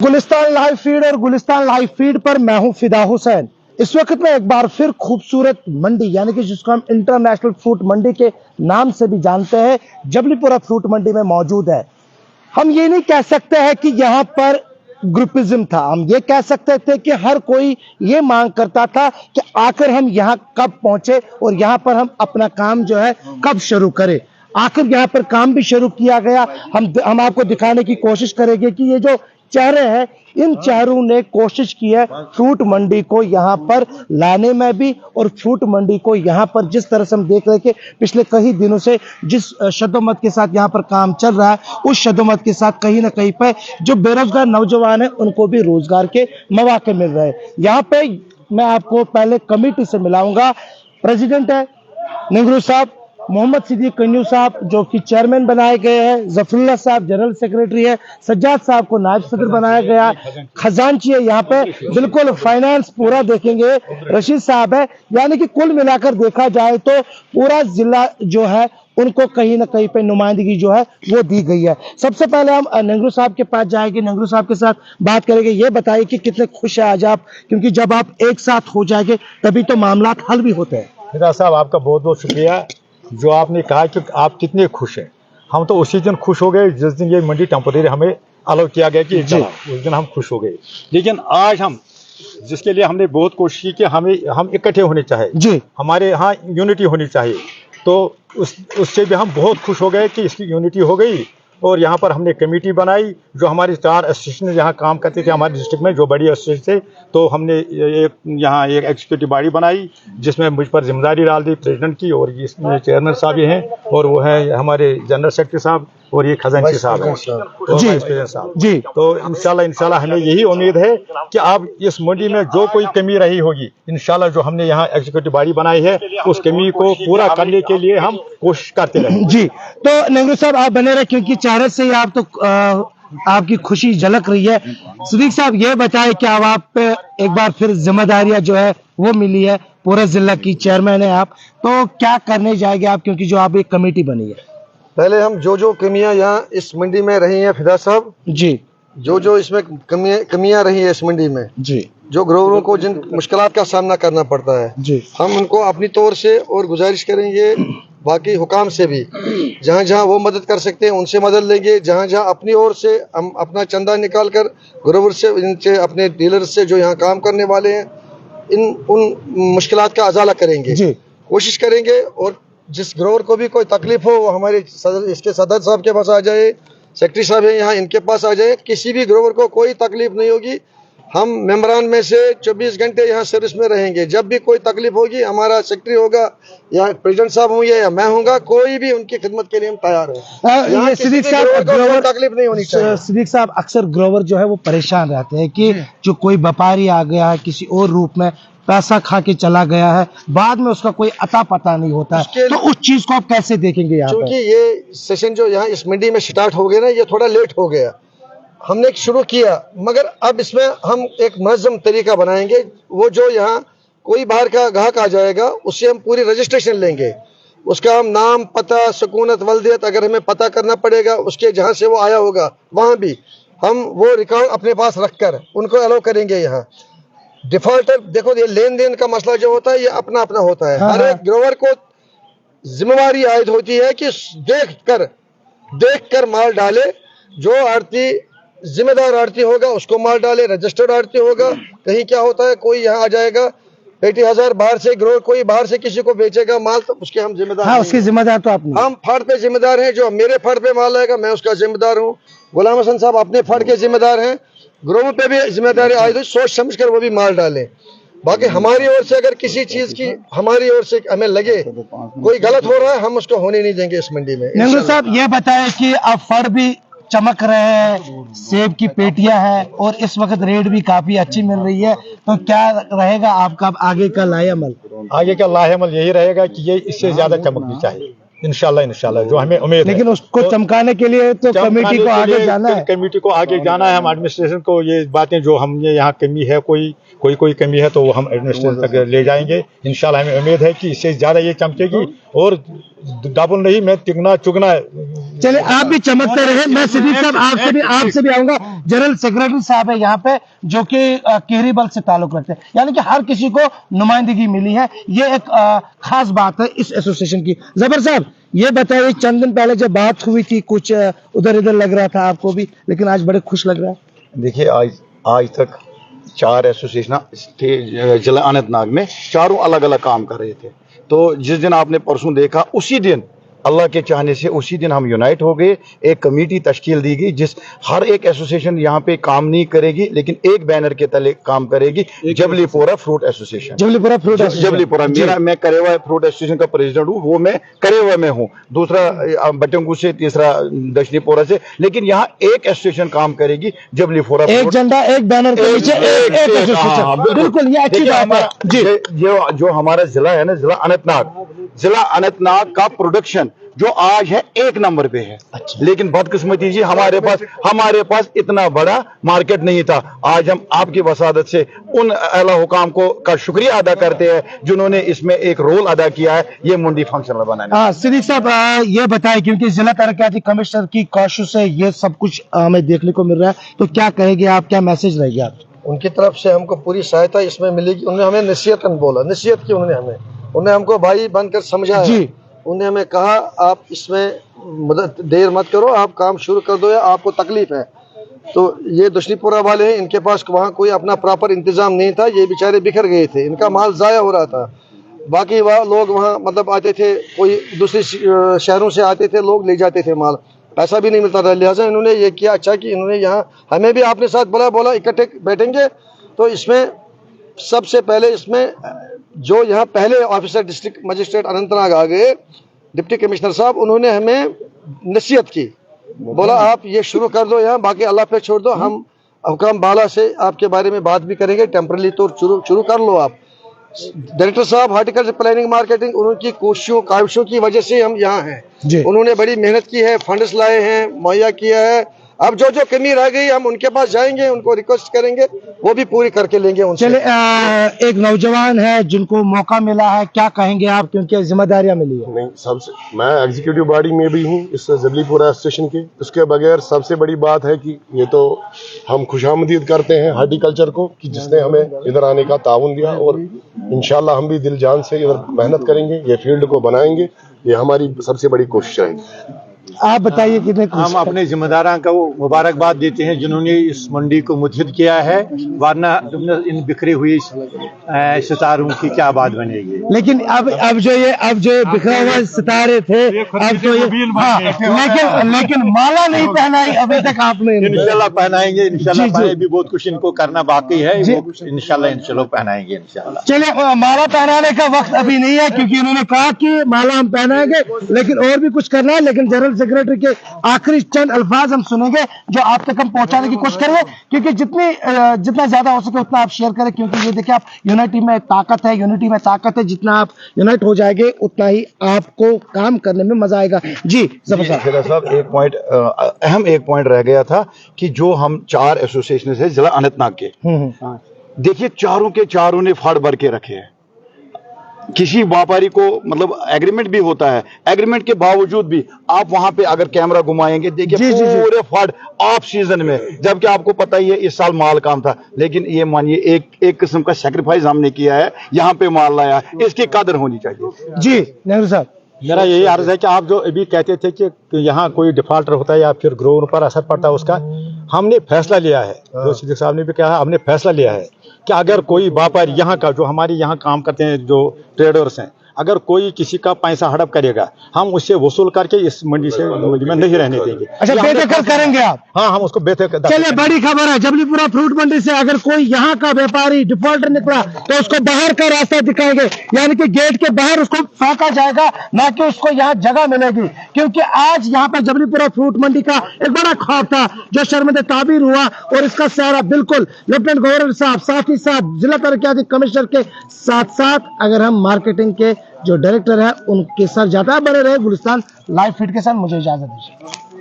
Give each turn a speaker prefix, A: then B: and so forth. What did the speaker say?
A: Gulistan live feed और Gulistan live feed पर मैं हूं फिदा हुसैन। इस वक्त में एक बार फिर खूबसूरत मंडी यानी कि जिसको हम इंटरनेशनल फ्रूट मंडी के नाम से भी जानते हैं, जबलीपुरा फ्रूट मंडी में मौजूद है। हम ये नहीं कह सकते हैं कि यहाँ पर ग्रुपिज्म था, हम ये कह सकते थे कि हर कोई ये मांग करता था कि आखिर हम यहाँ कब पहुंचे और यहाँ पर हम अपना काम जो है कब शुरू करें। आखिर यहाँ पर काम भी शुरू किया गया। हम आपको दिखाने की कोशिश करेंगे कि ये जो चेहरे हैं, इन चेहरों ने कोशिश की है फ्रूट मंडी को यहाँ पर लाने में भी, और फ्रूट मंडी को यहाँ पर जिस तरह से हम देख रहे हैं कि पिछले कई दिनों से जिस शद्दोमत के साथ यहाँ पर काम चल रहा है, उस शद्दोमत के साथ कहीं ना कहीं पे जो बेरोजगार नौजवान हैं उनको भी रोजगार के मौके मिल रहे हैं। यहाँ पे मैं आपको पहले कमेटी से मिलाऊंगा। प्रेसिडेंट है निंगरू साहब, मोहम्मद सिद्दीक कन्नू साहब जो कि चेयरमैन बनाए गए हैं, जफरुल्लाह साहब जनरल सेक्रेटरी है, सज्जाद साहब को नायब सदर बनाया गया, खजांची है यहाँ पे, बिल्कुल फाइनेंस पूरा देखेंगे रशीद साहब है। यानी कि कुल मिलाकर देखा जाए तो पूरा जिला जो है उनको कहीं ना कहीं पे नुमाइंदगी जो है वो दी गई है। सबसे पहले हम नेहरू साहब के पास जाएंगे, नेहरू साहब के साथ बात करेंगे। ये बताइए कि कितने खुश है आज आप, क्योंकि जब आप एक साथ हो जाएंगे तभी तो मामला हल भी होते हैं।
B: फिदा साहब आपका बहुत बहुत शुक्रिया जो आपने कहा कि आप कितने खुश हैं। हम तो उसी दिन खुश हो गए जिस दिन ये मंडी टेम्पोरेरी हमें अलाउ किया गया कि उस दिन हम खुश हो गए। लेकिन आज हम जिसके लिए हमने बहुत कोशिश की कि हम इकट्ठे होने चाहिए जी, हमारे यहाँ यूनिटी होनी चाहिए, तो उससे भी हम बहुत खुश हो गए कि इसकी यूनिटी हो गई। और यहाँ पर हमने कमेटी बनाई, जो हमारे 4 एसोसिएशन यहाँ काम करते थे हमारे डिस्ट्रिक्ट में, जो बड़ी एसोसिएशन थे, तो हमने यहाँ एक एग्जीक्यूटिव बॉडी बनाई जिसमें मुझ पर जिम्मेदारी डाल दी प्रेसिडेंट की, और इसमें चेयरमैन साहब भी हैं, और वो है हमारे जनरल सेक्रेटरी साहब, और ये खजांची साहब हैं और वाइस प्रेसिडेंट साहब जी। तो इंशाल्लाह हमें यही उम्मीद है कि अब इस मंडी में जो कोई कमी रही होगी, इंशाल्लाह जो हमने यहाँ एग्जीक्यूटिव बॉडी बनाई है उस कमी को पूरा करने के लिए हम कोशिश करते रहेंगे
A: जी। तो नेहरू साहब आप बने रहे, क्योंकि चेहरे से ही आप तो आपकी खुशी झलक रही है। सिद्दीक साहब ये बताएं कि अब आप पे एक बार फिर जिम्मेदारियां जो है वो मिली है, पूरे जिला की चेयरमैन है आप, तो क्या करने जाएंगे आप, क्योंकि जो आप एक कमेटी बनी है।
C: पहले हम जो कमियां यहाँ इस मंडी में रही हैं फिदा साहब जी, जो इसमें कमियां रही है इस मंडी में जी, जो ग्रोवरों को जिन मुश्किलात का सामना करना पड़ता है जी, हम उनको अपनी तौर से और गुजारिश करेंगे बाकी हुकाम से भी, जहाँ जहाँ वो मदद कर सकते हैं उनसे मदद लेंगे, जहाँ जहाँ अपनी ओर से हम अपना चंदा निकाल कर ग्रोवर से, इनसे, अपने डीलर से जो यहाँ काम करने वाले हैं उन मुश्किलात का अजाला करेंगे जी, कोशिश करेंगे। और जिस ग्रोवर को भी कोई तकलीफ हो वो हमारे इसके सदर साहब के पास आ जाए, सेक्रेटरी साहब हैं यहाँ, इनके पास आ जाए, किसी भी ग्रोवर को कोई तकलीफ नहीं होगी। हम मेंबरान में से 24 घंटे यहाँ सर्विस में रहेंगे। जब भी कोई तकलीफ होगी हमारा सेक्रेटरी होगा या प्रेसिडेंट साहब होंगे या मैं होऊंगा, कोई भी उनकी खिदमत के लिए हम तैयार हैं।
A: सिद्दीक साहब ग्रोवर
C: तकलीफ नहीं होनी चाहिए।
A: सिद्दीक साहब अक्सर ग्रोवर जो है वो परेशान रहते हैं कि जो कोई व्यापारी आ गया है किसी और रूप में, पैसा खा के चला गया है, बाद में उसका कोई अता पता नहीं होता है, तो उस चीज को आप कैसे देखेंगे यहाँ? क्योंकि
C: ये सेशन जो यहाँ इस मंडी में स्टार्ट हो गया ना, ये थोड़ा लेट हो गया। हमने शुरू किया मगर अब इसमें हम एक मुनज़्ज़म तरीका बनाएंगे। वो जो यहाँ कोई बाहर का ग्राहक आ जाएगा उससे हम पूरी रजिस्ट्रेशन लेंगे, उसका हम नाम, पता, सुकूनत, वल्दियत अगर हमें पता करना पड़ेगा उसके जहाँ से वो आया होगा वहाँ भी हम वो रिकॉर्ड अपने पास रखकर उनको अलाउ करेंगे। यहाँ डिफॉल्टर देखो, ये लेन देन का मसला जो होता है ये अपना अपना होता है। हर एक ग्रोवर को जिम्मेवारी आयद होती है कि देख कर माल डाले। जो आड़ती जिम्मेदार आड़ती होगा उसको माल डाले, रजिस्टर्ड आड़ती होगा। कहीं क्या होता है, कोई यहाँ आ जाएगा 80,000 बाहर से ग्रोवर, कोई बाहर से किसी को बेचेगा माल, तो उसके हम जिम्मेदार
A: हाँ, उसके जिम्मेदार तो आप नहीं।
C: हम फड़ पे जिम्मेदार हैं। जो मेरे फड़ पे माल आएगा मैं उसका जिम्मेदार हूँ। गुलाम हसन साहब अपने फड़ के जिम्मेदार हैं, ग्रोवर पे भी जिम्मेदारी आयद हो, सोच समझ कर वो भी माल डालें। बाकी हमारी ओर से अगर किसी चीज की हमारी ओर से हमें लगे कोई गलत हो रहा है, हम उसको होने नहीं देंगे इस मंडी में।
A: नेहरू साहब ये बताएं कि अब फड़ भी चमक रहे हैं, सेब की पेटियां हैं और इस वक्त रेट भी काफी अच्छी मिल रही है, तो क्या रहेगा आपका आगे का लाहेअमल?
B: आगे का लाहेअमल यही रहेगा कि ये इससे ज्यादा चमकनी चाहिए इंशाल्लाह जो हमें उम्मीद है।
A: लेकिन उसको चमकाने के लिए तो कमेटी को आगे जाना है,
B: कमेटी को आगे जाना है। हम एडमिनिस्ट्रेशन को ये बातें जो हमने यहाँ कमी है, कोई कमी है तो वो हम एडमिनिस्ट्रेशन तक ले जाएंगे। इंशाल्लाह हमें उम्मीद है कि इससे ज्यादा ये चमकेगी और डबल नहीं, मैं तिगना चुगना।
A: चलिए आप भी चमकते रहे। मैं सिद्दीक साहब आपसे भी आऊंगा। जनरल सेक्रेटरी साहब है यहाँ पे जो कि केहरी बल से ताल्लुक रखते हैं, यानी कि हर किसी को नुमाइंदगी मिली है, ये एक खास बात है इस एसोसिएशन की। जबर साहब ये बताइए, चंद दिन पहले जब बात हुई थी कुछ उधर इधर लग रहा था आपको भी, लेकिन आज बड़े खुश लग रहा है।
D: देखिए आज तक 4 एसोसिएशन थे जिला अनंतनाग में, चारों अलग अलग काम कर रहे थे। तो जिस दिन आपने परसों देखा, उसी दिन अल्लाह के चाहने से उसी दिन हम यूनाइट हो गए, एक कमेटी तश्कील दी गई, जिस हर एक एसोसिएशन यहाँ पे काम नहीं करेगी लेकिन एक बैनर के तले काम करेगी, जबलीपुरा फ्रूट एसोसिएशन। जबलीपुरा मैं करेवा फ्रूट एसोसिएशन का प्रेसिडेंट हूँ, वो मैं करेवा में हूँ, दूसरा बटंगू से, तीसरा दक्षिणीपुरा से, लेकिन यहाँ एक एसोसिएशन काम करेगी, जबलीपुरा। एक
A: झंडा एक बैनर के नीचे एक एसोसिएशन। बिल्कुल ये अच्छी बात है जी।
D: जो हमारा जिला है ना, जिला अनंतनाग का प्रोडक्शन जो आज है 1 नंबर पे है। अच्छा। लेकिन बदकिस्मती जी हमारे पास इतना बड़ा मार्केट नहीं था। आज हम आपकी वसादत से उन आला हुकाम का शुक्रिया अदा करते हैं जिन्होंने इसमें एक रोल अदा किया है, ये मंडी फंक्शनल बनाने।
A: हाँ सिद्दीक साहब ये बताएं, क्योंकि जिला तरक्याती कमिश्नर की कोशिश से ये सब कुछ हमें देखने को मिल रहा है, तो क्या कहेंगे आप, क्या मैसेज रहेगी आप?
C: उनकी तरफ से हमको पूरी सहायता इसमें मिलेगी। उन्होंने हमें नसीहतन बोला, नसीहत की उन्होंने हमको भाई बनकर समझाया जी। उन्होंने हमें कहा आप इसमें देर मत करो, आप काम शुरू कर दो या आपको तकलीफ है। तो ये दक्षिणीपुरा वाले हैं, इनके पास वहाँ कोई अपना प्रॉपर इंतजाम नहीं था, ये बेचारे बिखर गए थे, इनका माल ज़ाया हो रहा था। बाकी लोग वहाँ मतलब आते थे, कोई दूसरे शहरों से आते थे, लोग ले जाते थे माल, पैसा भी नहीं मिलता था। लिहाजा इन्होंने ये किया अच्छा कि इन्होंने यहाँ हमें भी अपने साथ बोला इकट्ठे बैठेंगे। तो इसमें सबसे पहले इसमें जो यहाँ पहले ऑफिसर डिस्ट्रिक्ट मजिस्ट्रेट अनंतनाग आ गए, डिप्टी कमिश्नर साहब, उन्होंने हमें नसीहत की, बोला आप ये शुरू कर दो यहाँ, बाकी अल्लाह पे छोड़ दो, हम हुकाम बाला से आपके बारे में बात भी करेंगे, टेम्पररी तो शुरू कर लो आप। डायरेक्टर साहब हार्टिकल्चर प्लानिंग मार्केटिंग, उनकी काविशों की वजह से हम यहाँ हैं। उन्होंने बड़ी मेहनत की है, फंड्स लाए हैं, मुहैया किया है। अब जो कमी रह गई हम उनके पास जाएंगे, उनको रिक्वेस्ट करेंगे, वो भी पूरी करके लेंगे उनसे।
A: चले एक नौजवान है जिनको मौका मिला है, क्या कहेंगे आप, क्योंकि जिम्मेदारियां मिली है?
E: नहीं, सबसे मैं एग्जीक्यूटिव बॉडी में भी हूँ इस जबलीपुरा स्टेशन के। उसके बगैर सबसे बड़ी बात है कि ये तो हम खुशामदीद करते हैं हार्टिकल्चर को कि जिसने हमें इधर आने का ताउन दिया, और इंशाल्लाह हम भी दिल जान से इधर मेहनत करेंगे, ये फील्ड को बनाएंगे, ये हमारी सबसे बड़ी कोशिश रहेगी।
A: आप बताइए कितने
B: हम अपने जिम्मेदारों को मुबारकबाद देते हैं जिन्होंने इस मंडी को मुतहिद किया है, वरना इन बिखरी हुई सितारों की क्या बात बनेगी।
A: लेकिन अब जो बिखरे हुए सितारे थे, अब तो ये लेकिन माला नहीं पहनाई अभी तक आपने।
B: इंशाल्लाह पहनाएंगे, इंशाल्लाह पहनाएंगे, भी बहुत कुछ इनको करना बाकी है, इंशाल्लाह पहनाएंगे इंशाल्लाह।
A: चलिए माला पहनाने का वक्त अभी नहीं है, क्योंकि उन्होंने कहा कि माला हम पहनाएंगे, लेकिन और भी कुछ करना है। लेकिन जनरल सेक्रेटरी के आखिरी चंद अल्फाज हम सुनेंगे जो आप तक हम पहुंचाने की कोशिश करेंगे, क्योंकि जितना ज्यादा हो सके उतना आप शेयर करें, क्योंकि ये देखिए आप यूनिटी में ताकत है, जितना आप यूनाइट हो जाएंगे उतना ही आपको काम करने में मजा आएगा। जी जबर
D: साहब अहम एक पॉइंट रह गया था कि जो हम 4 एसोसिएशन है जिला अनंतनाग के, देखिए चारों के चारों ने फाड़ भर के रखे हैं। किसी व्यापारी को मतलब एग्रीमेंट भी होता है, एग्रीमेंट के बावजूद भी आप वहां पे अगर कैमरा घुमाएंगे, देखिए पूरे फंड ऑफ सीजन में, जबकि आपको पता ही है इस साल माल कम था, लेकिन ये मानिए एक किस्म का सैक्रिफाइस हमने किया है, यहाँ पे माल लाया, इसकी कदर होनी चाहिए।
A: जी नेहरू साहब,
B: मेरा यही अर्ज है कि आप जो अभी कहते थे कि यहाँ कोई डिफॉल्टर होता है या फिर ग्रोवर पर असर पड़ता है, उसका हमने फैसला लिया है, जो सिद्दीक साहब ने भी कहा, हमने फैसला लिया है कि अगर कोई व्यापारी यहाँ का जो हमारे यहाँ काम करते हैं जो ट्रेडर्स हैं, अगर कोई किसी का पैसा हड़प करेगा, हम उससे वसूल करके इस मंडी में नहीं रहने देंगे।
A: अच्छा बेदखल करेंगे आप?
B: हाँ, हम उसको बेदखल।
A: चलिए बड़ी खबर है, जबलीपुरा फ्रूट मंडी से अगर कोई यहाँ का व्यापारी डिफॉल्टर निकला तो उसको बाहर का रास्ता दिखाएंगे, यानी कि गेट के बाहर उसको फेंका जाएगा, ना कि उसको यहाँ जगह मिलेगी। क्योंकि आज यहाँ पर जबलीपुरा फ्रूट मंडी का एक बड़ा ख्वाब था जो शर्मदे ताबीर हुआ, और इसका सारा बिल्कुल लेफ्टिनेंट गवर्नर साहब, साथ ही साथ जिला तरक्याती कमिश्नर के साथ साथ अगर हम मार्केटिंग के जो डायरेक्टर है उनके साथ जाता है। बने रहे गुलिस्तान लाइव फीड के साथ, मुझे इजाजत दीजिए।